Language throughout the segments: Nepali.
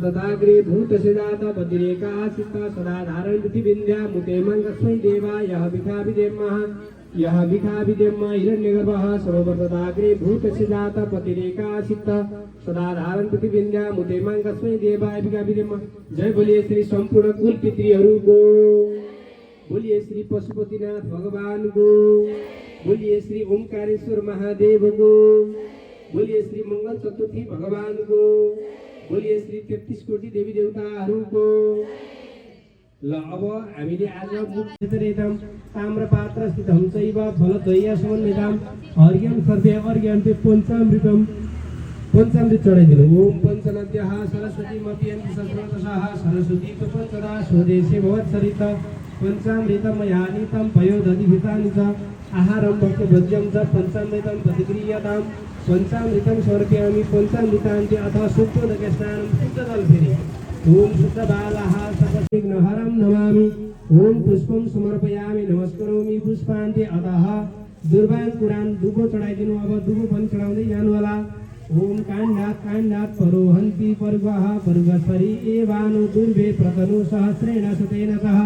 तदाग्रे भूतसिदात पतिरेका सिता सदा धारण पृथिविन्द्या मुते मंगस्मै देवाय यः भिखाभिदेमः हिरण्यगर्भः सर्ववर्तदाग्रे भूतसिदात पतिरेका सिता सदा धारण पृथिविन्द्या मुते मंगस्मै देवाय भिखाभिदेमः। जय बोलिए श्री संपूर्ण कुल पितृहरूको, बोलिए श्री पशुपतिनाथ भगवान को, बोलिए श्री ओंकारेश्वर महादेव को, बोलिए श्री मंगल चतुर्थी भगवान को, बोलिए श्री 33 कोटी देवी देवताहरूको। ल अब हामीले आज मुक्तिरेतम ताम्रपात्र स्थितम चैव फलद्वय समन्वितम अर्घ्यं सर्वे अर्घ्यं ते पञ्चामृतम पञ्चामृत चढाइदिनु। ओम पञ्चनद्यः सरस्वती मपियन्ति सस्रतसः सरस्वती पञ्चदा स्वदेशे भवत्सरित पञ्चामृतमयानीतं पयोदधिभितानि च आहारं भक्तभोज्यं च पञ्चामृतं प्रतिक्रियतां पञ्चामृतं समर्पयामि पञ्चामृतान्ते अथवा शुद्धोदकस्नानं शुद्धजलफेरि। ओम शुद्धबालः सर्वविघ्नहरं नमामि। ओम पुष्पं समर्पयामि नमस्करोमि पुष्पान्ते अतः दुर्वान कुरान दुबो चढाइदिनु। अब दुबो पनि चढाउँदै जानु होला। ओम काण्डात् परोहन्ति पर्वः पर्वस्वरी एवानो दुर्वे प्रतनु सहस्रेण शतेन सह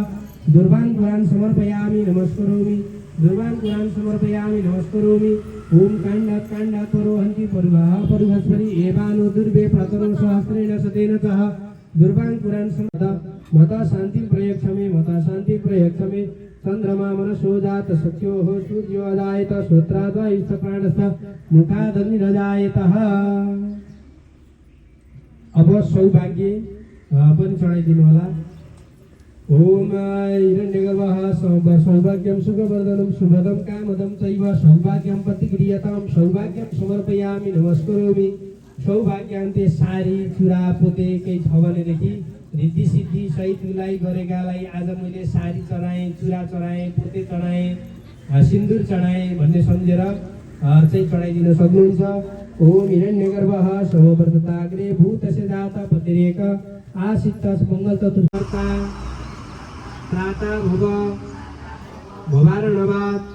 दुर्वान कुरान समर्पयामि नमस्करोमि दुर्वान कुरान समर्पयामि नमस्करोमि। ओम काण्डात् परोहन्ति पर्वः पर्वस्वरी एवानो दुर्वे प्रतनु सहस्रेण शतेन सह दुर्वान कुरान मता शांति प्रयक्षमे चंद्रमा मनसो जात सत्योः सूर्योदयत श्रोत्राद्वायुश्च प्राणश्च मुखादग्निरजायतः। अब सौभाग्य पनि चढाइदिनु होला। ओम हिरण्यगर्भः सौभाग्यं सुखवर्धनं शुभदं कामदं चैव सौभाग्यं प्रतिक्रियतां सौभाग्यं समर्पयामि नमस्करोमि। सौभाग्यान्ते सारी चुरा पोते केही छ भनेदेखि रिद्धि सिद्धि सहितलाई गरेकालाई आज मैले सारी चढाएँ, चुरा चढाएँ, पोते चढाएँ, सिन्दुर चढाएँ भन्ने सम्झेर चाहिँ चढाइदिन सक्नुहुन्छ। ओम हिरण्यगर्भः समवर्तताग्रे भूतस्य जात पतिरेक आसित मङ्गल चतुर्थका प्राता भुव भवारणवात्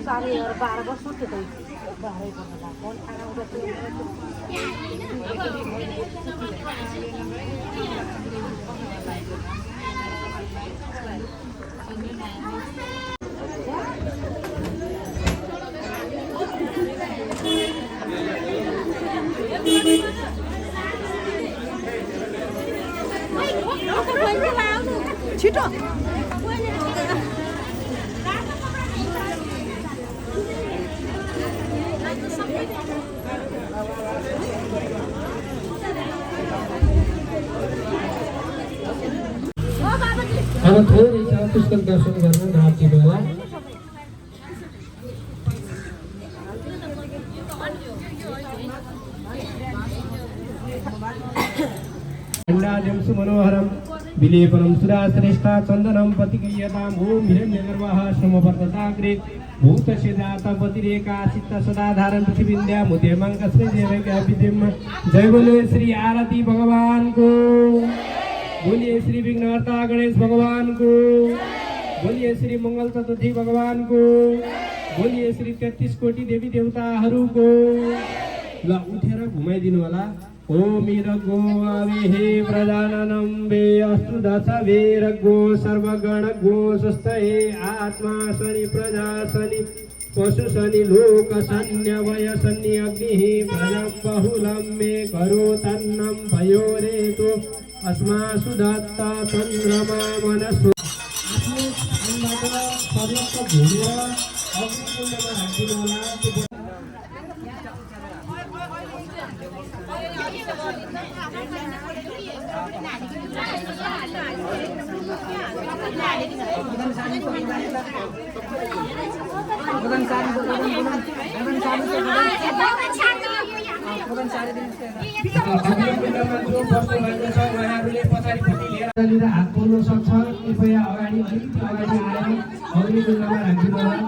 सारे और 12 वर्ष होते थे 12 करना कौन खाना होगा तो छिटो अब थोरै छ पुस्तक दर्शन गर्न राति बेला। खण्डाद्यं सुमनोहरं विलेपनं सुराश्रेष्ठा चन्दनं प्रतिक्रियताम्। ओम हिरण्यगर्भः समवर्तताग्रे भूतस्य जात पतिरेका चित्त सदा धारण पृथिविन्द्या मुदेमङ्गस्मै देवैक्याभिदेम। जय बोले श्री आरती भगवान को, बोलिए श्री विघ्नहर्ता गणेश भगवान को, बोलिए श्री मंगल चतुर्थी भगवान को, बोलिए श्री 33 कोटी देवी देवताहरूको। ल उठेर घुमाइदिनु होला। ओम रगो अवेहे प्रजाननं वे अस्तु दश वेरगो सर्वगण गो सुस्थये आत्मा शनि प्रजा शनि पशु शनि लोक शन्य वय शनि अग्नि प्रजं बहुलं मे करोतन्नं भयो रेतो अस्मासु दत्ता चन्द्रमा मनसो। आफ्नो अन्नबाट पर्याप्त भूमेर अग्निकुण्डमा राखिदिनु होला। हात पोल्न सक्छ कृपया अगाडि अलिकति अगाडि आएर अग्निकुण्डमा राखिदिनु होला।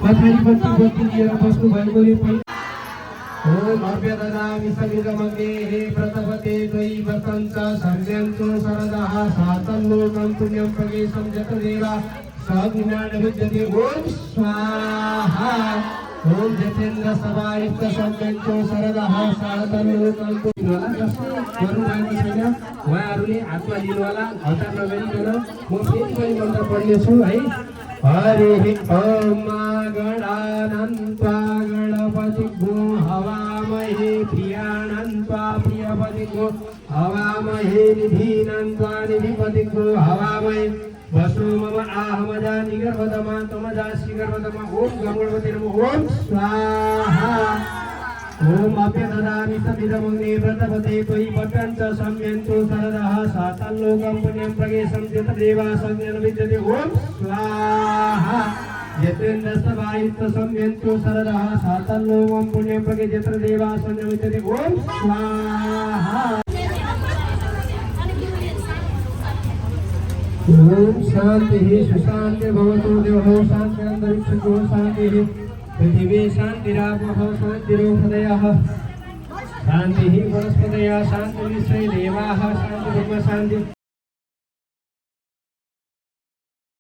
पछाडि बत्ती लिएर बस्नु भएकोले ओम अभ्य ददामि समिदमग्ने हे व्रतपते त्वयि वर्तन्त सर्व्यन्तु शरदः सातं लोकं पुण्यं प्रवेशं जतदेवा सज्ञानविद्यते ओम स्वाहा ओम जितेन्द्र सभायुक्त सर्व्यन्तु शरदः सातं लोकं पुण्यं गर्नुभएको छैन उहाँहरूले हातमा लिनु होला हतार नगरिकन म फेरि पनि मन्त्र पढ्नेछु है हरि ओम गणानन्त्वा गणपतिग्नो हवामहे प्रियाणन्त्वा प्रियपतिग्नो हवामहे निधीनन्त्वा निधिपतिग्नो हवामहे वसु मम आहमजा निगर्भदमा तमजा श्रीगर्भदमा ओम गरुडपते नमः ओम स्वाहा ओम अभ्य ददामि समिदमग्ने व्रतपते त्वयि वर्तन्त सम्यन्तु शरदः सातं लोकं पुण्यं प्रवेशं जतदेवा सज्ञानविद्यते ओम स्वाहा जितेन्द्र सभायुक्त सम्यन्तु शरदः सातं लोकं पुण्यं प्रवेशं जतदेवा सज्ञानविद्यते ओम स्वाहा ओम शांति सुशांति भवतु देवो शांति अंतरिक्षो शांति पृथिवी शांतिरापः शांतिरोषधयः शांतिः वनस्पतयः शांतिर्विश्वे देवाः शांतिर्ब्रह्म शांति